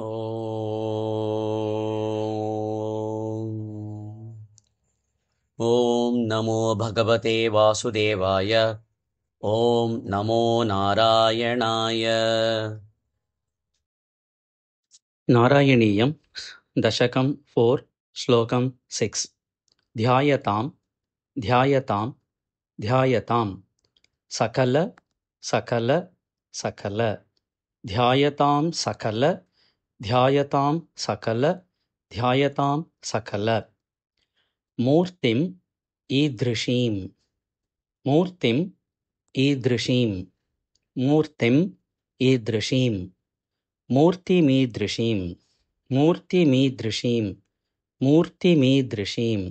ॐ नमो भगवते वासुदेवाय। ॐ नमो नारायणाय। नारायणीयं दशकं 4 श्लोकं 6। ध्यायतां ध्यायतां ध्यायतां सकल सकल सकल ध्यायतां सकल ध्यायतां सकल ध्यायतां सकल मूर्तिम् ईदृशीं मूर्तिम् ईदृशीं मूर्तिम् ईदृशीं मूर्तिमीदृशीं मूर्तिमीदृशीं मूर्तिमीदृशीं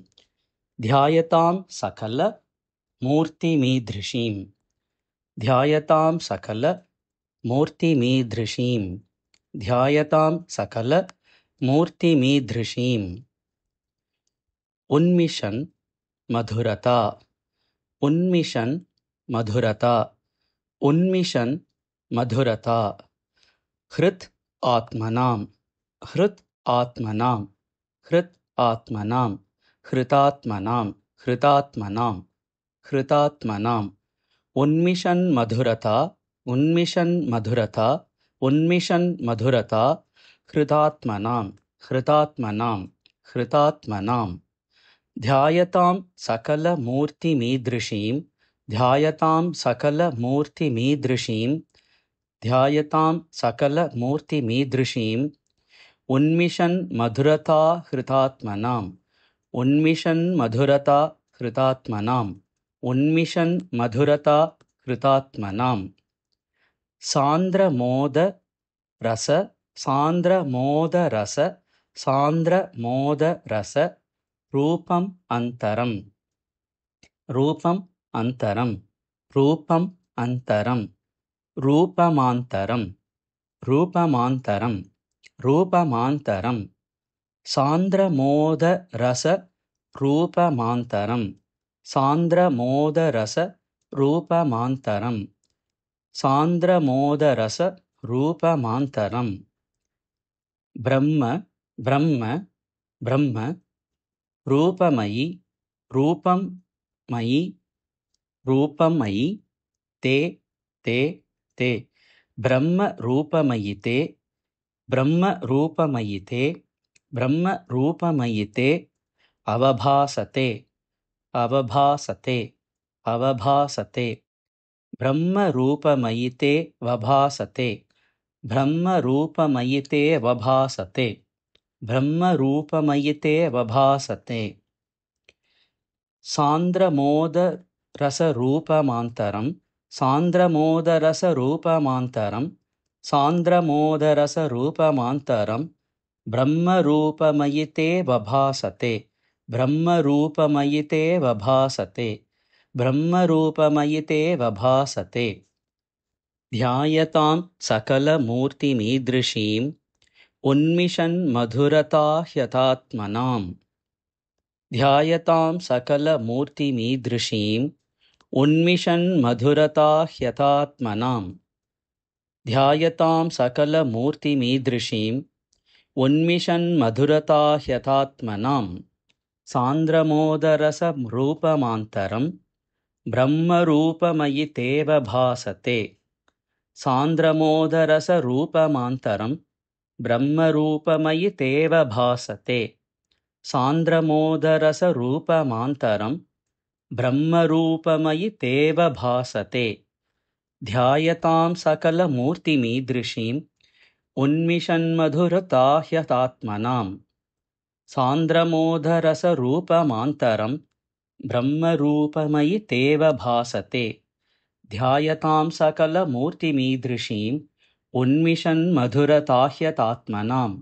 ध्यायतां सकल मूर्तिमीदृशीं ध्यायतां सकल मूर्तिमीदृशीं ध्यायतां सकल मूर्तिमीदृशीम् उन्मिषन् मधुरता उन्मिषन् मधुरता उन्मिषन् मधुरता हृत् आत्मनां हृत् आत्मनां हृत् आत्मनां हृतात्मनां हृतात्मनां हृतात्मनां उन्मिषन् मधुरता उन्मिषन् मधुरता उन्मिषन् मधुरता हृतात्मनां हृतात्मनां हृतात्मनां ध्यायतां सकलमूर्तिमीदृशीं ध्यायतां सकलमूर्तिमीदृशीं ध्यायतां सकलमूर्तिमीदृशीम् उन्मिषन् मधुरता हृतात्मनाम् उन्मिषन् मधुरता हृतात्मनाम् उन्मिषन् मधुरता हृतात्मनाम् सान्द्रमोद रस सान्द्रमोदरस सान्द्रमोदरस रूपम् अन्तरम् रूपम् अन्तरम् रूपम् अन्तरम् रूपमान्तरम् रूपमान्तरम् रूपमान्तरम् सान्द्रमोदरस रूपमान्तरम् सान्द्रमोदरस रूपमान्तरम् सान्द्रमोदरस रूपमान्तरम् ब्रह्म ब्रह्म ब्रह्म रूपमयि रूपमयि रूपमयि ते ते ते ब्रह्म रूपमयि ते ब्रह्म रूपमयि ते ब्रह्म रूपमयि ते अवभासते अवभासते अवभासते ब्रह्म रूपमयि ते वभासते ब्रह्म रूपमयि ते वभासते ब्रह्म रूपमयि ते वभासते सान्द्रमोदरसरूपमान्तरम् सान्द्रमोदरसरूपमान्तरम् सान्द्रमोदरसरूपमान्तरम् ब्रह्मरूपमयि ते वभासते ब्रह्मरूपमयि ते वभासते ब्रह्मरूपमयि ते वभासते ध्यायतां सकलमूर्तिमीदृशीम् उन्मिषन् मधुरता ह्यतात्मनाम् ध्यायतां सकलमूर्तिमीदृशीम् उन्मिषन् मधुरता ह्यतात्मनाम् ध्यायतां सकलमूर्तिमीदृशीम् उन्मिषन् मधुरता ह्यतात्मनाम् सान्द्रमोदरसरूपमान्तरम् ब्रह्मरूपमयि तेव भासते सान्द्रमोदरसरूपमान्तरम् ब्रह्मरूपमयि तेव भासते सान्द्रमोदरसरूपमान्तरम् ब्रह्मरूपमयि तेव भासते ध्यायतां सकलमूर्तिमीदृशीम् उन्मिषन्मधुरता ह्यतात्मनाम् सान्द्रमोदरसरूपमान्तरम् ब्रह्मरूपमयि तेव भासते ध्यायतां सकलमूर्तिमीदृशीम् उन्मिषन्मधुरता ह्यतात्मनाम्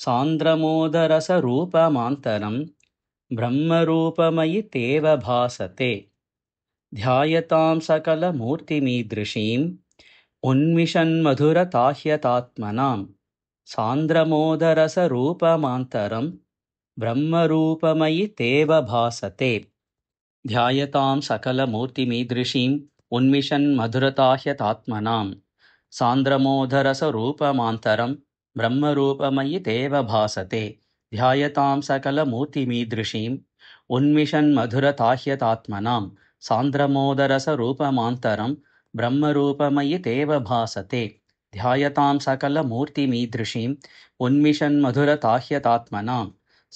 सान्द्रमोदरसरूपमान्तरम् ब्रह्मरूपमयि तेव भासते ध्यायतां सकलमूर्तिमीदृशीम् उन्मिषन्मधुरता ह्यतात्मनाम् सान्द्रमोदरसरूपमान्तरम् ब्रह्मरूपमयि तेव भासते ध्यायतां सकलमूर्तिमीदृशीम् उन्मिषन्मधुरता ह्यतात्मनाम् सान्द्रमोदरसरूपमान्तरम् ब्रह्मरूपमयि तेव भासते ध्यायतां सकलमूर्तिमीदृशीम् उन्मिषन्मधुरताह्यतात्मनां सान्द्रमोदरसरूपमान्तरं ब्रह्मरूपमयि तेव भासते ध्यायतां सकलमूर्तिमीदृशीम् उन्मिषन्मधुरताह्यतात्मनां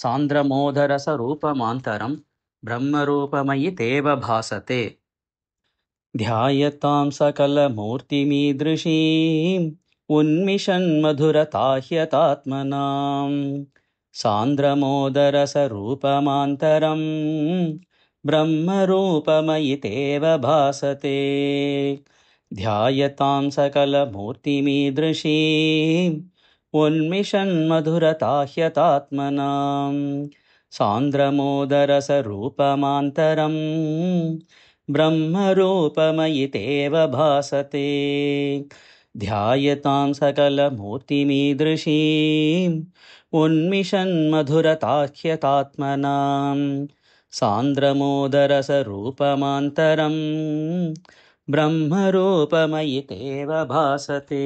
सान्द्रमोदरसरूपमान्तरं ब्रह्मरूपमयि तेव भासते ध्यायतां सकलमूर्तिमीदृशीम् उन्मिषन्मधुरताह्यतात्मनां सान्द्रमोदरसरूपमान्तरं ब्रह्मरूपमयि तेव भासते ध्यायतां सकलमूर्तिमीदृशीम् उन्मिषन्मधुरताह्यतात्मनां सान्द्रमोदरसरूपमान्तरं ब्रह्मरूपमयि तेव भासते ध्यायतां सकलमूर्तिमीदृशीम् उन्मिषन्मधुरताह्यतात्मनां सान्द्रमोदरसरूपमान्तरं ब्रह्मरूपमयि तेव भासते।